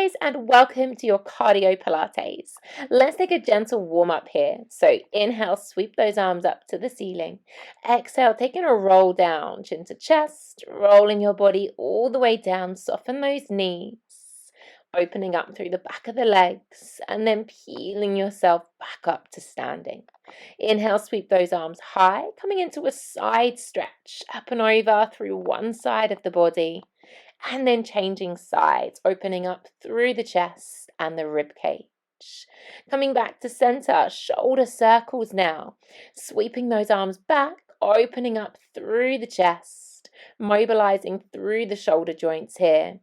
guys, and welcome to your cardio Pilates. Let's take a gentle warm up here. So inhale, sweep those arms up to the ceiling. Exhale, taking a roll down, chin to chest, rolling your body all the way down. Soften those knees, opening up through the back of the legs, and then peeling yourself back up to standing. Inhale, sweep those arms high, coming into a side stretch, up and over through one side of the body. And then changing sides, opening up through the chest and the rib cage. Coming back to center, shoulder circles now. Sweeping those arms back, opening up through the chest, mobilizing through the shoulder joints here.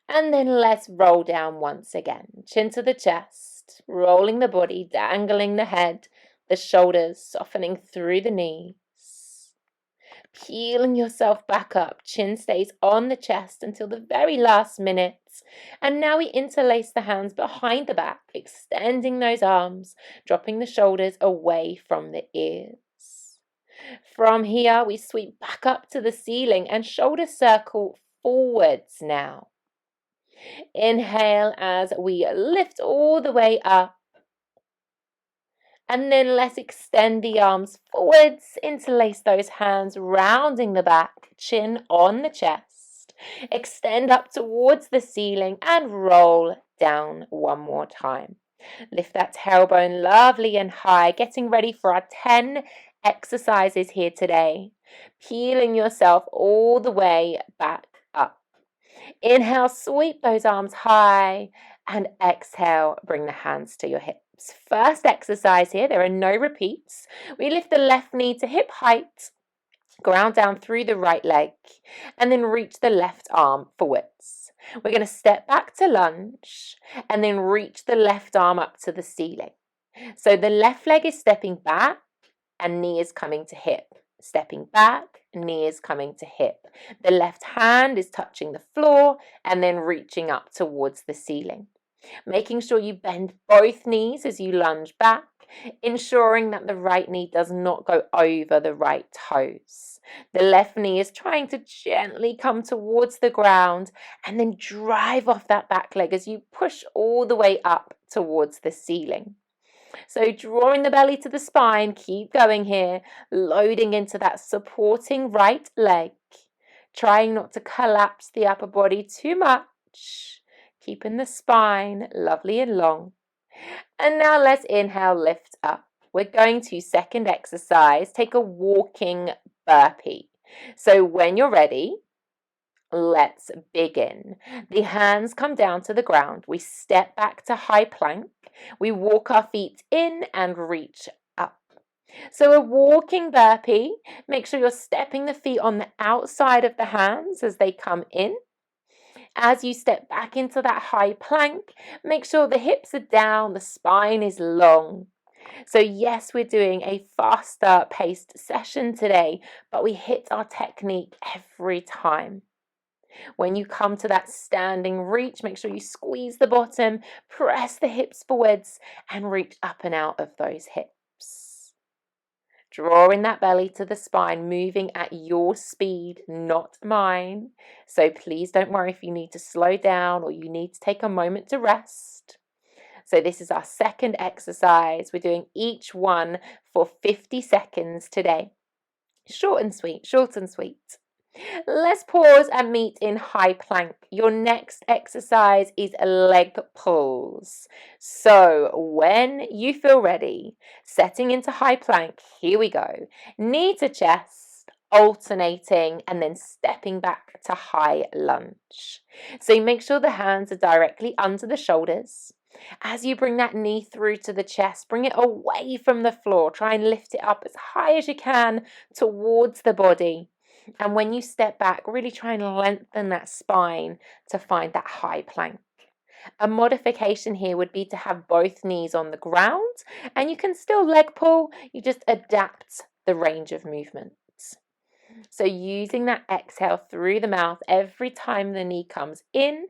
And then let's roll down once again. Chin to the chest, rolling the body, dangling the head, the shoulders, softening through the knees. Peeling yourself back up, chin stays on the chest until the very last minute. And now we interlace the hands behind the back, extending those arms, dropping the shoulders away from the ears. From here, we sweep back up to the ceiling and shoulder circle forwards now. Inhale as we lift all the way up. And then let's extend the arms forwards, interlace those hands, rounding the back, chin on the chest. Extend up towards the ceiling and roll down one more time. Lift that tailbone lovely and high, getting ready for our 10 exercises here today. Peeling yourself all the way back up. Inhale, sweep those arms high, and exhale, bring the hands to your hips. First exercise here, there are no repeats. We lift the left knee to hip height, ground down through the right leg, and then reach the left arm forwards. We're going to step back to lunge, and then reach the left arm up to the ceiling. So the left leg is stepping back, and knee is coming to hip. Stepping back, knee is coming to hip. The left hand is touching the floor, and then reaching up towards the ceiling. Making sure you bend both knees as you lunge back, ensuring that the right knee does not go over the right toes. The left knee is trying to gently come towards the ground and then drive off that back leg as you push all the way up towards the ceiling. So drawing the belly to the spine, keep going here, loading into that supporting right leg, trying not to collapse the upper body too much. Keeping the spine lovely and long. And now let's inhale, lift up. We're going to second exercise, take a walking burpee. So when you're ready, let's begin. The hands come down to the ground. We step back to high plank. We walk our feet in and reach up. So a walking burpee, make sure you're stepping the feet on the outside of the hands as they come in. As you step back into that high plank, make sure the hips are down, the spine is long. So yes, we're doing a faster paced session today, but we hit our technique every time. When you come to that standing reach, make sure you squeeze the bottom, press the hips forwards, and reach up and out of those hips. Drawing that belly to the spine, moving at your speed, not mine. So please don't worry if you need to slow down or you need to take a moment to rest. So this is our second exercise. We're doing each one for 50 seconds today. Short and sweet, short and sweet. Let's pause and meet in high plank. Your next exercise is leg pulls. So when you feel ready, setting into high plank, here we go. Knee to chest, alternating, and then stepping back to high lunge. So make sure the hands are directly under the shoulders. As you bring that knee through to the chest, bring it away from the floor. Try and lift it up as high as you can towards the body. And when you step back, really try and lengthen that spine to find that high plank. A modification here would be to have both knees on the ground, and you can still leg pull, you just adapt the range of movements. So using that exhale through the mouth every time the knee comes in,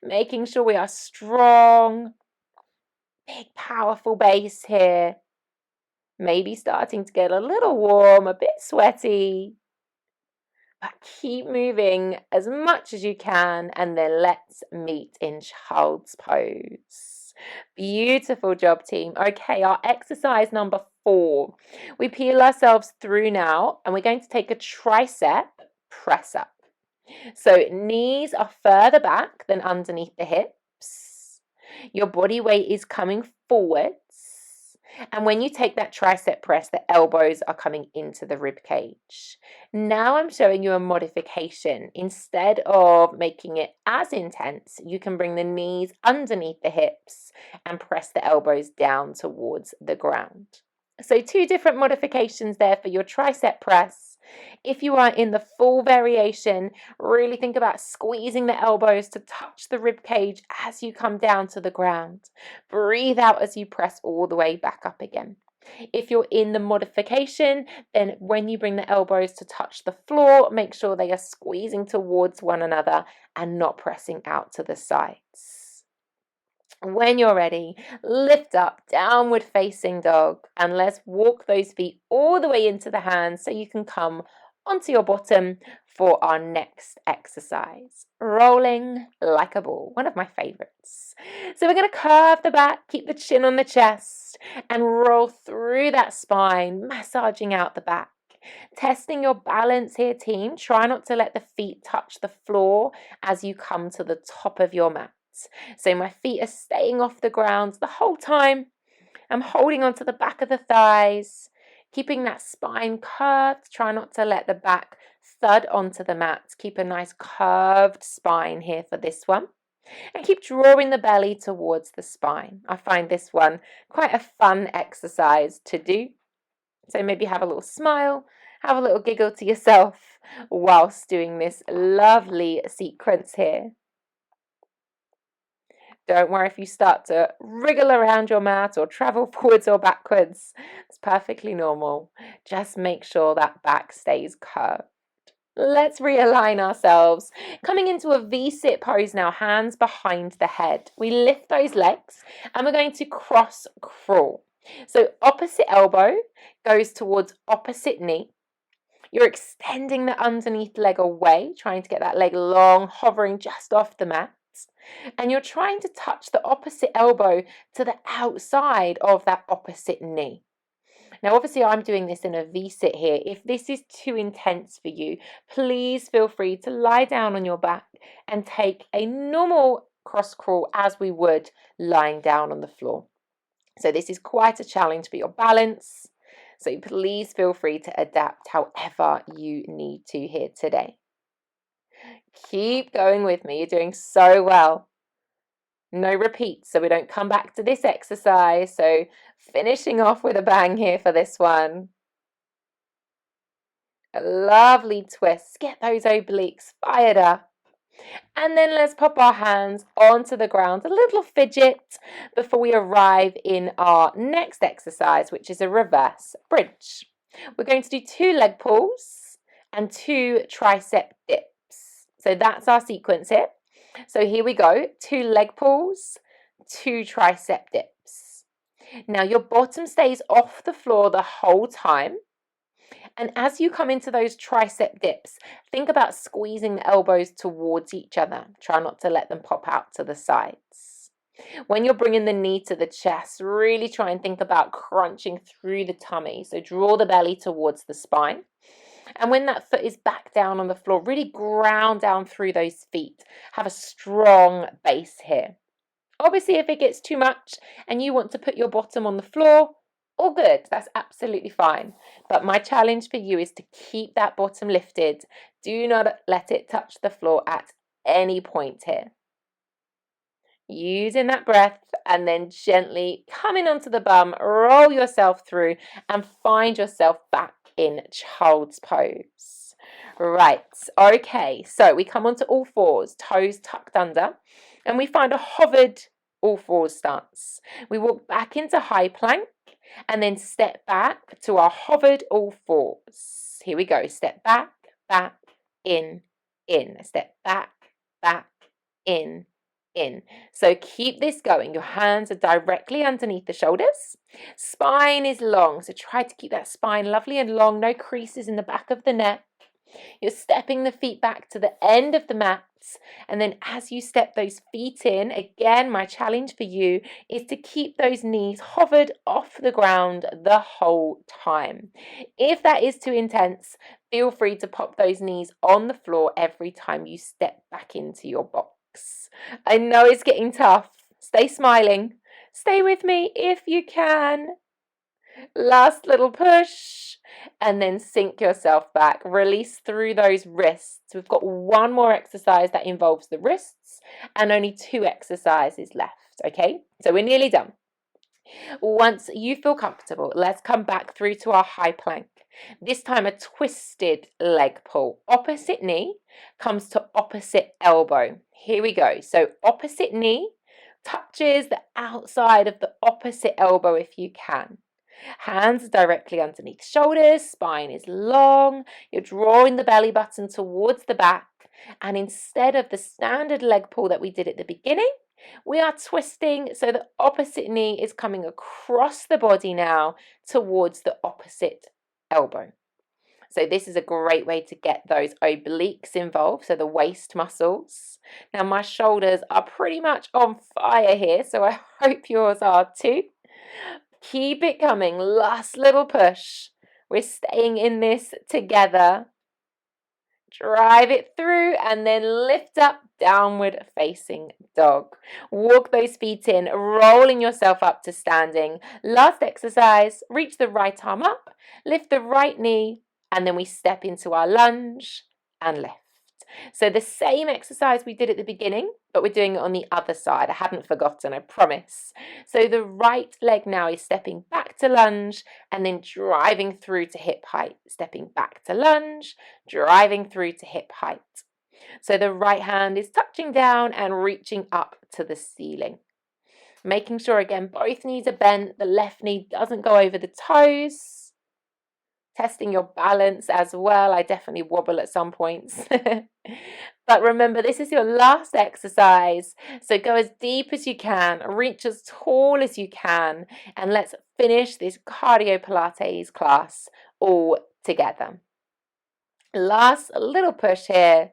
making sure we are strong, big powerful base here. Maybe starting to get a little warm, a bit sweaty. But keep moving as much as you can, and then let's meet in child's pose. Beautiful job, team. Okay, our exercise number 4. We peel ourselves through now, and we're going to take a tricep press up. So knees are further back than underneath the hips. Your body weight is coming forwards. And when you take that tricep press, the elbows are coming into the rib cage. Now I'm showing you a modification. Instead of making it as intense, you can bring the knees underneath the hips and press the elbows down towards the ground. So 2 different modifications there for your tricep press. If you are in the full variation, really think about squeezing the elbows to touch the rib cage as you come down to the ground. Breathe out as you press all the way back up again. If you're in the modification, then when you bring the elbows to touch the floor, make sure they are squeezing towards one another and not pressing out to the sides. When you're ready, lift up, downward facing dog, and let's walk those feet all the way into the hands so you can come onto your bottom for our next exercise. Rolling like a ball, one of my favorites. So we're going to curve the back, keep the chin on the chest, and roll through that spine, massaging out the back. Testing your balance here, team. Try not to let the feet touch the floor as you come to the top of your mat. So my feet are staying off the ground the whole time. I'm holding onto the back of the thighs, keeping that spine curved. Try not to let the back thud onto the mat. Keep a nice curved spine here for this one. And keep drawing the belly towards the spine. I find this one quite a fun exercise to do. So maybe have a little smile, have a little giggle to yourself whilst doing this lovely sequence here. Don't worry if you start to wriggle around your mat or travel forwards or backwards. It's perfectly normal. Just make sure that back stays curved. Let's realign ourselves. Coming into a V-sit pose now, hands behind the head. We lift those legs and we're going to cross crawl. So opposite elbow goes towards opposite knee. You're extending the underneath leg away, trying to get that leg long, hovering just off the mat. And you're trying to touch the opposite elbow to the outside of that opposite knee. Now, obviously, I'm doing this in a V-sit here. If this is too intense for you, please feel free to lie down on your back and take a normal cross crawl as we would lying down on the floor. So this is quite a challenge for your balance. So please feel free to adapt however you need to here today. Keep going with me. You're doing so well. No repeats, so we don't come back to this exercise. So finishing off with a bang here for this one. A lovely twist. Get those obliques fired up. And then let's pop our hands onto the ground, a little fidget before we arrive in our next exercise, which is a reverse bridge. We're going to do 2 leg pulls and 2 tricep dips. So that's our sequence here. So here we go, 2 leg pulls, 2 tricep dips. Now your bottom stays off the floor the whole time. And as you come into those tricep dips, think about squeezing the elbows towards each other. Try not to let them pop out to the sides. When you're bringing the knee to the chest, really try and think about crunching through the tummy. So draw the belly towards the spine. And when that foot is back down on the floor, really ground down through those feet. Have a strong base here. Obviously, if it gets too much and you want to put your bottom on the floor, all good, that's absolutely fine. But my challenge for you is to keep that bottom lifted. Do not let it touch the floor at any point here. Using that breath and then gently coming onto the bum, roll yourself through and find yourself back in child's pose. Right, okay, so we come onto all fours, toes tucked under, and we find a hovered all fours stance. We walk back into high plank and then step back to our hovered all fours. Here we go, step back, back, in, step back, back, in. So keep this going. Your hands are directly underneath the shoulders. Spine is long, so try to keep that spine lovely and long, no creases in the back of the neck. You're stepping the feet back to the end of the mats, and then as you step those feet in, again, my challenge for you is to keep those knees hovered off the ground the whole time. If that is too intense, feel free to pop those knees on the floor every time you step back into your box. I know it's getting tough. Stay smiling. Stay with me if you can. Last little push, and then sink yourself back. Release through those wrists. We've got one more exercise that involves the wrists and only 2 exercises left, okay? So we're nearly done. Once you feel comfortable, let's come back through to our high plank. This time a twisted leg pull. Opposite knee comes to opposite elbow. Here we go. So opposite knee touches the outside of the opposite elbow if you can. Hands directly underneath shoulders, spine is long, you're drawing the belly button towards the back, and instead of the standard leg pull that we did at the beginning, we are twisting so the opposite knee is coming across the body now towards the opposite elbow. So this is a great way to get those obliques involved, so the waist muscles. Now my shoulders are pretty much on fire here, so I hope yours are too. Keep it coming. Last little push. We're staying in this together. Drive it through and then lift up, downward facing dog. Walk those feet in, rolling yourself up to standing. Last exercise, reach the right arm up, lift the right knee, and then we step into our lunge and lift. So the same exercise we did at the beginning, but we're doing it on the other side. I haven't forgotten, I promise. So the right leg now is stepping back to lunge and then driving through to hip height. Stepping back to lunge, driving through to hip height. So the right hand is touching down and reaching up to the ceiling. Making sure, again, both knees are bent. The left knee doesn't go over the toes. Testing your balance as well. I definitely wobble at some points. But remember, this is your last exercise. So go as deep as you can, reach as tall as you can, and let's finish this cardio Pilates class all together. Last little push here.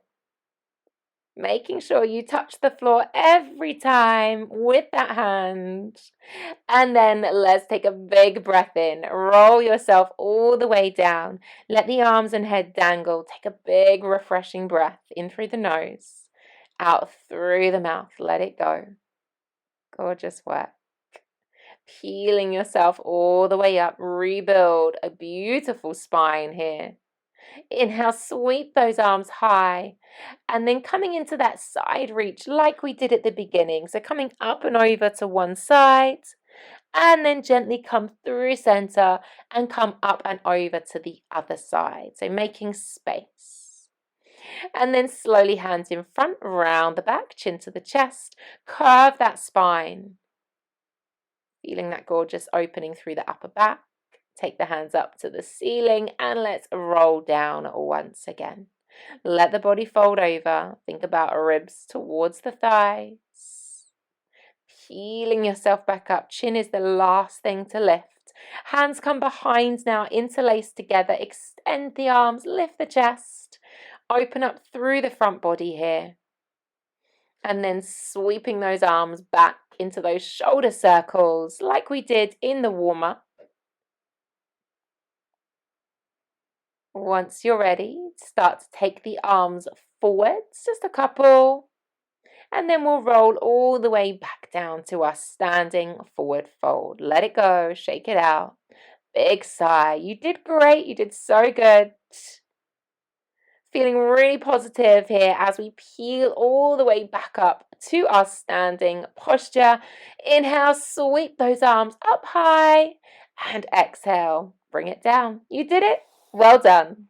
Making sure you touch the floor every time with that hand. And then let's take a big breath in. Roll yourself all the way down. Let the arms and head dangle. Take a big refreshing breath in through the nose, out through the mouth. Let it go. Gorgeous work. Peeling yourself all the way up. Rebuild a beautiful spine here. Inhale, sweep those arms high, and then coming into that side reach like we did at the beginning. So coming up and over to one side, and then gently come through center and come up and over to the other side. So making space. And then slowly hands in front, round the back, chin to the chest, curve that spine. Feeling that gorgeous opening through the upper back. Take the hands up to the ceiling and let's roll down once again. Let the body fold over. Think about ribs towards the thighs. Peeling yourself back up. Chin is the last thing to lift. Hands come behind now, interlace together. Extend the arms, lift the chest. Open up through the front body here. And then sweeping those arms back into those shoulder circles like we did in the warm-up. Once you're ready, start to take the arms forwards, just a couple, and then we'll roll all the way back down to our standing forward fold. Let it go, shake it out. Big sigh. You did great, you did so good. Feeling really positive here as we peel all the way back up to our standing posture. Inhale, sweep those arms up high, and exhale, bring it down. You did it. Well done.